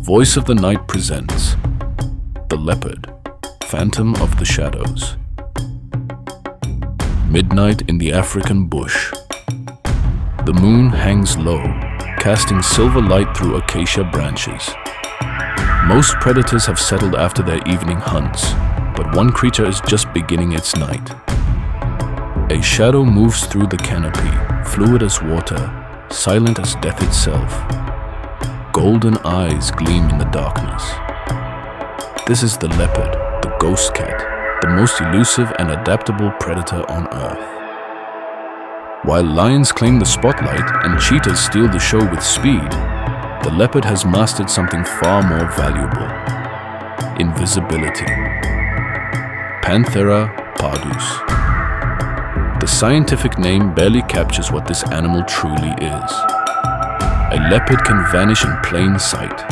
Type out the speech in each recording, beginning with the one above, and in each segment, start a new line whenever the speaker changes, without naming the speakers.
Voice of the Night presents The Leopard, Phantom of the Shadows. Midnight in the African bush. The moon hangs low, casting silver light through acacia branches. Most predators have settled after their evening hunts, but one creature is just beginning its night. A shadow moves through the canopy, fluid as water, silent as death itself. Golden eyes gleam in the darkness. This is the leopard, the ghost cat, the most elusive and adaptable predator on Earth. While lions claim the spotlight and cheetahs steal the show with speed, the leopard has mastered something far more valuable: invisibility. Panthera pardus. The scientific name barely captures what this animal truly is. A leopard can vanish in plain sight,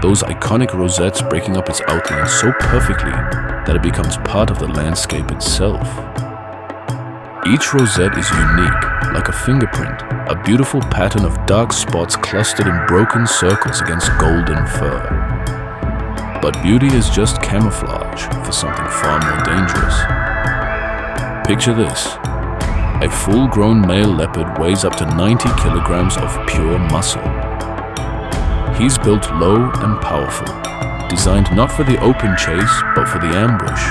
those iconic rosettes breaking up its outline so perfectly that it becomes part of the landscape itself. Each rosette is unique, like a fingerprint, a beautiful pattern of dark spots clustered in broken circles against golden fur. But beauty is just camouflage for something far more dangerous. Picture this. A full-grown male leopard weighs up to 90 kilograms of pure muscle. He's built low and powerful, designed not for the open chase, but for the ambush,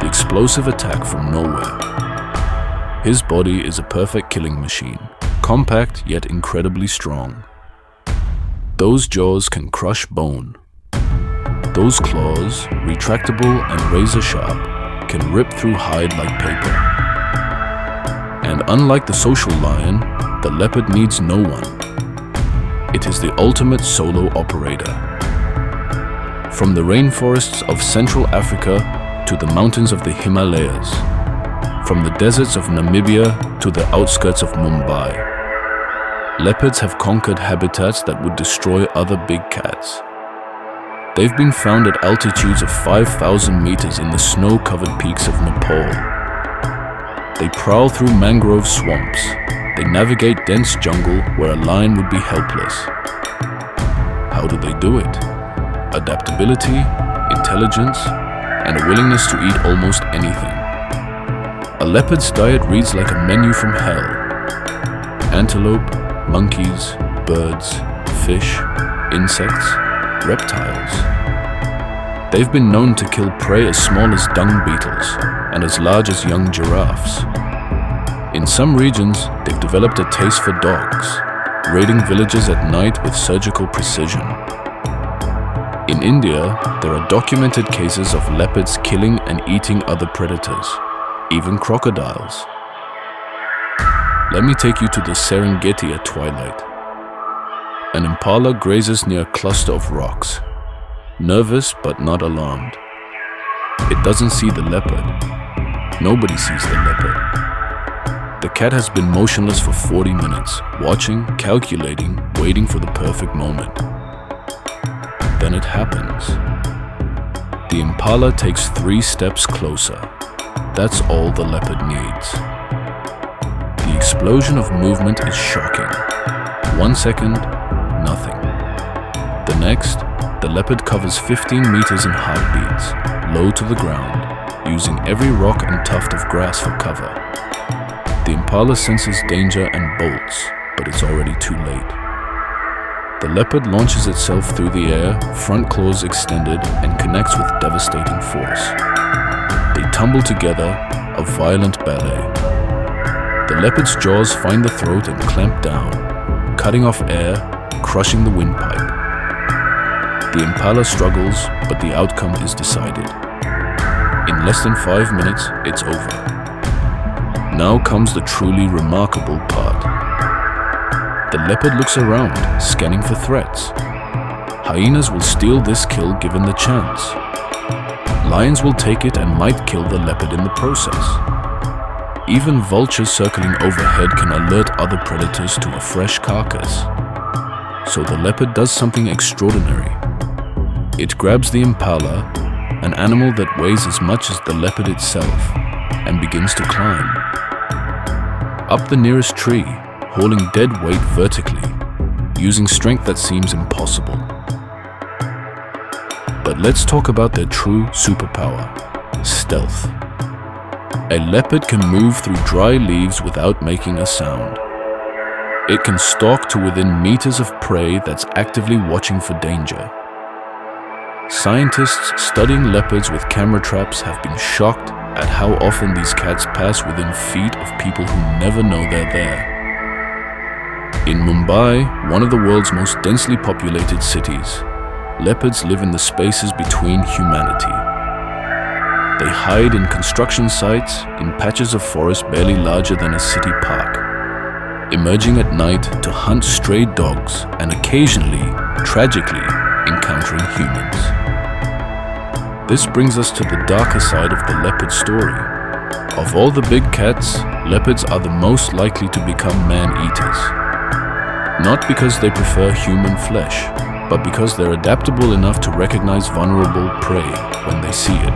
the explosive attack from nowhere. His body is a perfect killing machine, compact yet incredibly strong. Those jaws can crush bone. Those claws, retractable and razor-sharp, can rip through hide like paper. And unlike the social lion, the leopard needs no one. It is the ultimate solo operator. From the rainforests of Central Africa to the mountains of the Himalayas, from the deserts of Namibia to the outskirts of Mumbai, leopards have conquered habitats that would destroy other big cats. They've been found at altitudes of 5,000 meters in the snow-covered peaks of Nepal. They prowl through mangrove swamps. They navigate dense jungle where a lion would be helpless. How do they do it? Adaptability, intelligence, and a willingness to eat almost anything. A leopard's diet reads like a menu from hell. Antelope, monkeys, birds, fish, insects, reptiles. They've been known to kill prey as small as dung beetles and as large as young giraffes. In some regions, they've developed a taste for dogs, raiding villages at night with surgical precision. In India, there are documented cases of leopards killing and eating other predators, even crocodiles. Let me take you to the Serengeti at twilight. An impala grazes near a cluster of rocks, nervous but not alarmed. It doesn't see the leopard. Nobody sees the leopard. The cat has been motionless for 40 minutes, watching, calculating, waiting for the perfect moment. Then it happens. The impala takes 3 steps closer. That's all the leopard needs. The explosion of movement is shocking. 1 second, nothing. The next, the leopard covers 15 meters in heartbeats, low to the ground, using every rock and tuft of grass for cover. The impala senses danger and bolts, but it's already too late. The leopard launches itself through the air, front claws extended, and connects with devastating force. They tumble together, a violent ballet. The leopard's jaws find the throat and clamp down, cutting off air, crushing the windpipe. The impala struggles, but the outcome is decided. In less than 5 minutes, it's over. Now comes the truly remarkable part. The leopard looks around, scanning for threats. Hyenas will steal this kill given the chance. Lions will take it and might kill the leopard in the process. Even vultures circling overhead can alert other predators to a fresh carcass. So the leopard does something extraordinary. It grabs the impala, an animal that weighs as much as the leopard itself, and begins to climb. Up the nearest tree, hauling dead weight vertically, using strength that seems impossible. But let's talk about their true superpower: stealth. A leopard can move through dry leaves without making a sound. It can stalk to within meters of prey that's actively watching for danger. Scientists studying leopards with camera traps have been shocked at how often these cats pass within feet of people who never know they're there. In Mumbai, one of the world's most densely populated cities, leopards live in the spaces between humanity. They hide in construction sites, in patches of forest barely larger than a city park, emerging at night to hunt stray dogs and occasionally, tragically, encountering humans. This brings us to the darker side of the leopard story. Of all the big cats, leopards are the most likely to become man-eaters. Not because they prefer human flesh, but because they're adaptable enough to recognize vulnerable prey when they see it.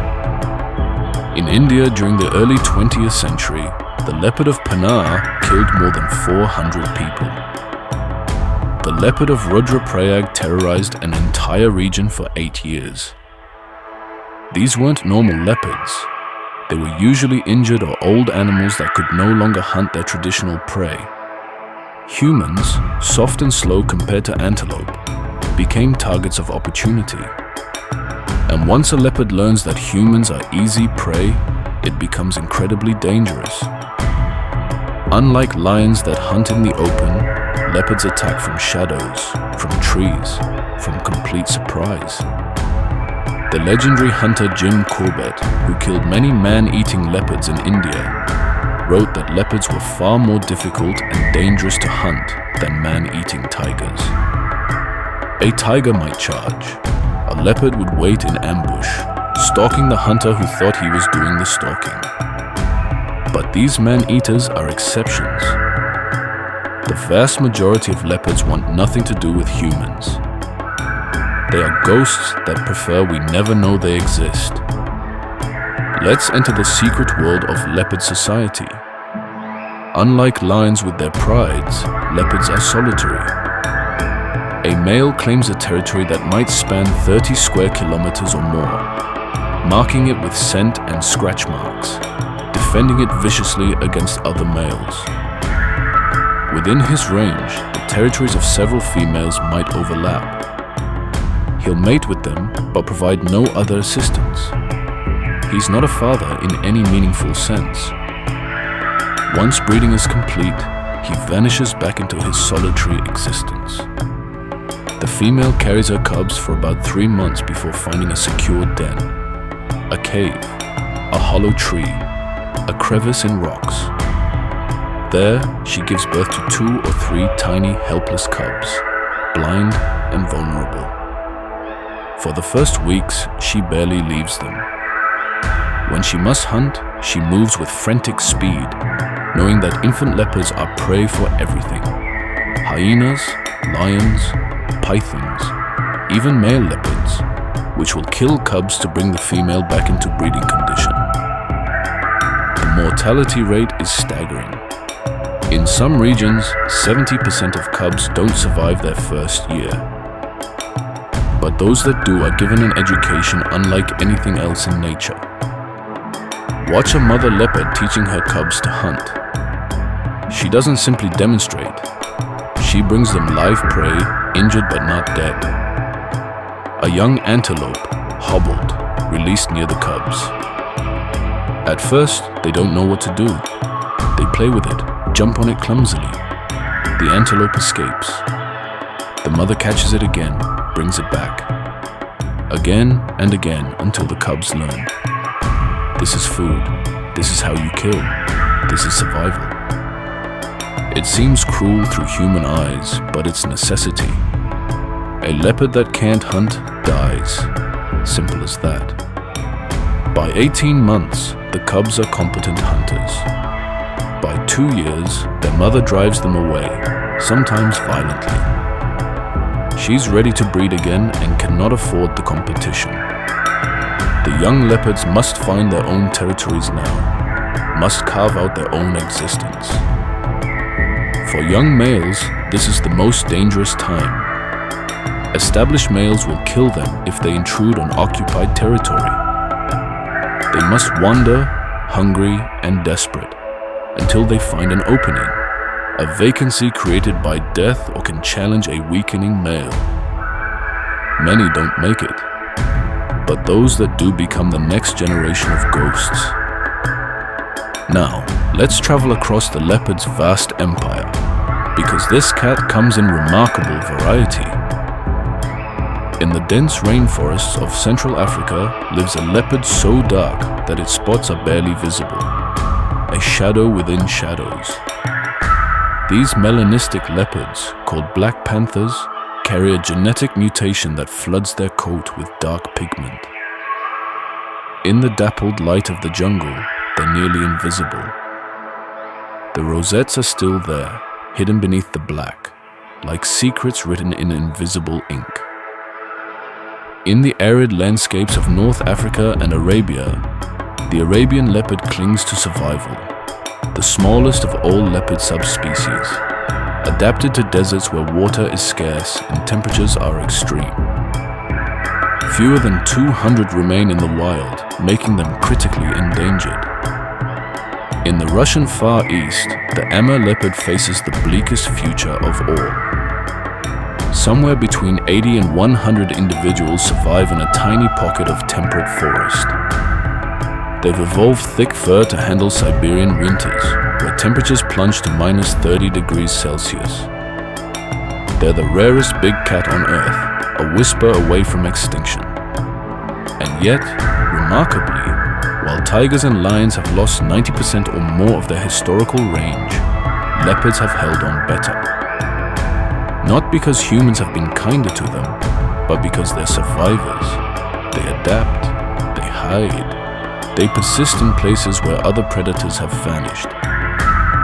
In India during the early 20th century, the leopard of Panar killed more than 400 people. The leopard of Rudraprayag terrorized an entire region for 8 years. These weren't normal leopards. They were usually injured or old animals that could no longer hunt their traditional prey. Humans, soft and slow compared to antelope, became targets of opportunity. And once a leopard learns that humans are easy prey, it becomes incredibly dangerous. Unlike lions that hunt in the open, leopards attack from shadows, from trees, from complete surprise. The legendary hunter Jim Corbett, who killed many man-eating leopards in India, wrote that leopards were far more difficult and dangerous to hunt than man-eating tigers. A tiger might charge. A leopard would wait in ambush, stalking the hunter who thought he was doing the stalking. But these man-eaters are exceptions. The vast majority of leopards want nothing to do with humans. They are ghosts that prefer we never know they exist. Let's enter the secret world of leopard society. Unlike lions with their prides, leopards are solitary. A male claims a territory that might span 30 square kilometers or more, marking it with scent and scratch marks, defending it viciously against other males. Within his range, the territories of several females might overlap. He'll mate with them, but provide no other assistance. He's not a father in any meaningful sense. Once breeding is complete, he vanishes back into his solitary existence. The female carries her cubs for about 3 months before finding a secure den, a cave, a hollow tree, a crevice in rocks. There, she gives birth to 2 or 3 tiny, helpless cubs, blind and vulnerable. For the first weeks, she barely leaves them. When she must hunt, she moves with frantic speed, knowing that infant leopards are prey for everything: hyenas, lions, pythons, even male leopards, which will kill cubs to bring the female back into breeding condition. The mortality rate is staggering. In some regions, 70% of cubs don't survive their first year. But those that do are given an education unlike anything else in nature. Watch a mother leopard teaching her cubs to hunt. She doesn't simply demonstrate. She brings them live prey, injured but not dead. A young antelope, hobbled, released near the cubs. At first, they don't know what to do. They play with it, jump on it clumsily. The antelope escapes. The mother catches it again, brings it back. Again and again until the cubs learn. This is food. This is how you kill. This is survival. It seems cruel through human eyes, but it's necessity. A leopard that can't hunt dies. Simple as that. By 18 months, the cubs are competent hunters. By 2 years, their mother drives them away, sometimes violently. She's ready to breed again and cannot afford the competition. The young leopards must find their own territories now, must carve out their own existence. For young males, this is the most dangerous time. Established males will kill them if they intrude on occupied territory. They must wander, hungry and desperate, until they find an opening, a vacancy created by death or can challenge a weakening male. Many don't make it, but those that do become the next generation of ghosts. Now, let's travel across the leopard's vast empire, because this cat comes in remarkable variety. In the dense rainforests of Central Africa lives a leopard so dark that its spots are barely visible, a shadow within shadows. These melanistic leopards, called black panthers, carry a genetic mutation that floods their coat with dark pigment. In the dappled light of the jungle, they're nearly invisible. The rosettes are still there, hidden beneath the black, like secrets written in invisible ink. In the arid landscapes of North Africa and Arabia, the Arabian leopard clings to survival, the smallest of all leopard subspecies, adapted to deserts where water is scarce and temperatures are extreme. Fewer than 200 remain in the wild, making them critically endangered. In the Russian Far East, the Amur leopard faces the bleakest future of all. Somewhere between 80 and 100 individuals survive in a tiny pocket of temperate forest. They've evolved thick fur to handle Siberian winters, where temperatures plunge to minus 30 degrees Celsius. They're the rarest big cat on Earth, a whisper away from extinction. And yet, remarkably, while tigers and lions have lost 90% or more of their historical range, leopards have held on better. Not because humans have been kinder to them, but because they're survivors. They adapt, they hide, they persist in places where other predators have vanished.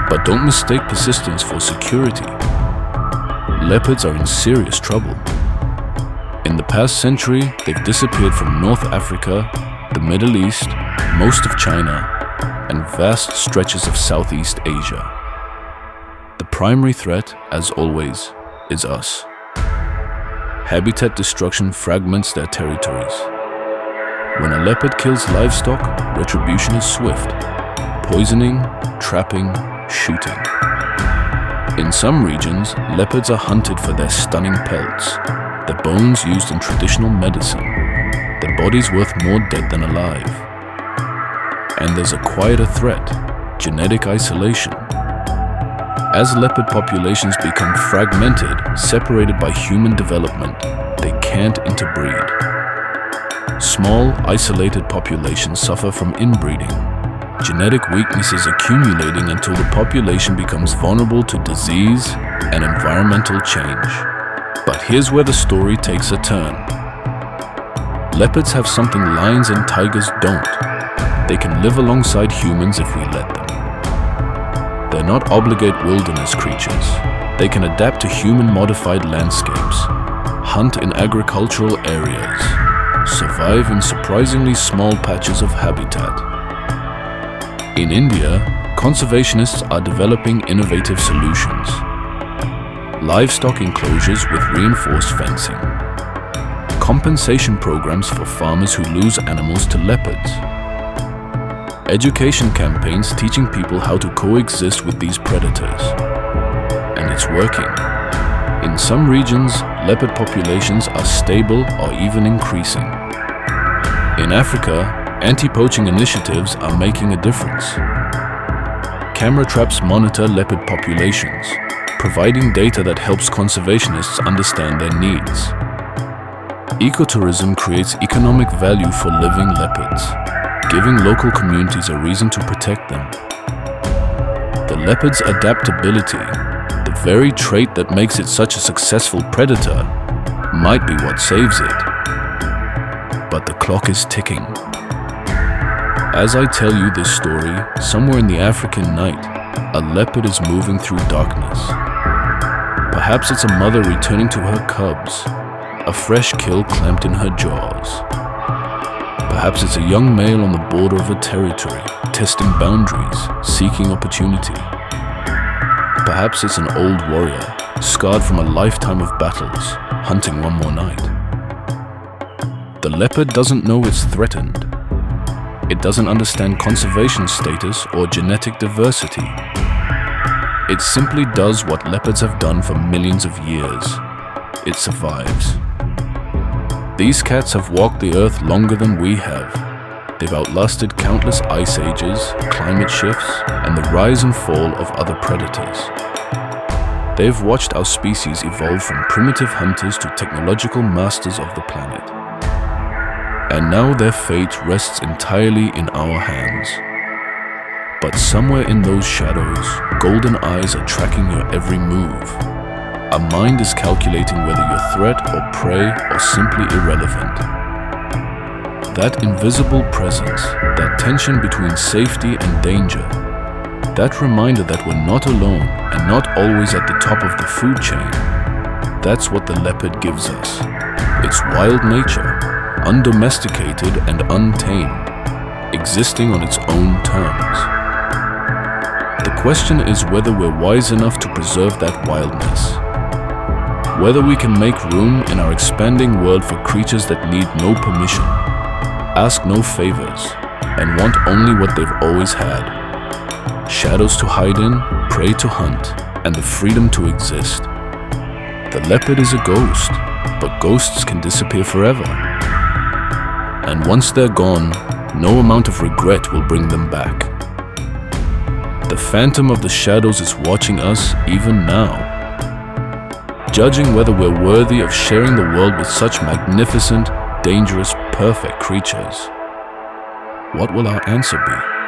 But don't mistake persistence for security. Leopards are in serious trouble. In the past century, they've disappeared from North Africa, the Middle East, most of China, and vast stretches of Southeast Asia. The primary threat, as always, is us. Habitat destruction fragments their territories. When a leopard kills livestock, retribution is swift. Poisoning, trapping, shooting. In some regions, leopards are hunted for their stunning pelts, their bones used in traditional medicine, their bodies worth more dead than alive. And there's a quieter threat, genetic isolation. As leopard populations become fragmented, separated by human development, they can't interbreed. Small, isolated populations suffer from inbreeding, genetic weaknesses accumulating until the population becomes vulnerable to disease and environmental change. But here's where the story takes a turn. Leopards have something lions and tigers don't. They can live alongside humans if we let them. They're not obligate wilderness creatures. They can adapt to human-modified landscapes, hunt in agricultural areas, survive in surprisingly small patches of habitat. In India, conservationists are developing innovative solutions. Livestock enclosures with reinforced fencing. Compensation programs for farmers who lose animals to leopards. Education campaigns teaching people how to coexist with these predators. And it's working. In some regions, leopard populations are stable or even increasing. In Africa, anti-poaching initiatives are making a difference. Camera traps monitor leopard populations, providing data that helps conservationists understand their needs. Ecotourism creates economic value for living leopards, giving local communities a reason to protect them. The leopard's adaptability, the very trait that makes it such a successful predator, might be what saves it. But the clock is ticking. As I tell you this story, somewhere in the African night, a leopard is moving through darkness. Perhaps it's a mother returning to her cubs, a fresh kill clamped in her jaws. Perhaps it's a young male on the border of a territory, testing boundaries, seeking opportunity. Perhaps it's an old warrior, scarred from a lifetime of battles, hunting one more night. The leopard doesn't know it's threatened. It doesn't understand conservation status or genetic diversity. It simply does what leopards have done for millions of years. It survives. These cats have walked the earth longer than we have. They've outlasted countless ice ages, climate shifts, and the rise and fall of other predators. They've watched our species evolve from primitive hunters to technological masters of the planet. And now their fate rests entirely in our hands. But somewhere in those shadows, golden eyes are tracking your every move. A mind is calculating whether you're threat or prey or simply irrelevant. That invisible presence, that tension between safety and danger, that reminder that we're not alone and not always at the top of the food chain, that's what the leopard gives us. It's wild nature, undomesticated and untamed, existing on its own terms. The question is whether we're wise enough to preserve that wildness. Whether we can make room in our expanding world for creatures that need no permission, ask no favors, and want only what they've always had. Shadows to hide in, prey to hunt, and the freedom to exist. The leopard is a ghost, but ghosts can disappear forever. And once they're gone, no amount of regret will bring them back. The phantom of the shadows is watching us even now, judging whether we're worthy of sharing the world with such magnificent, dangerous, perfect creatures. What will our answer be?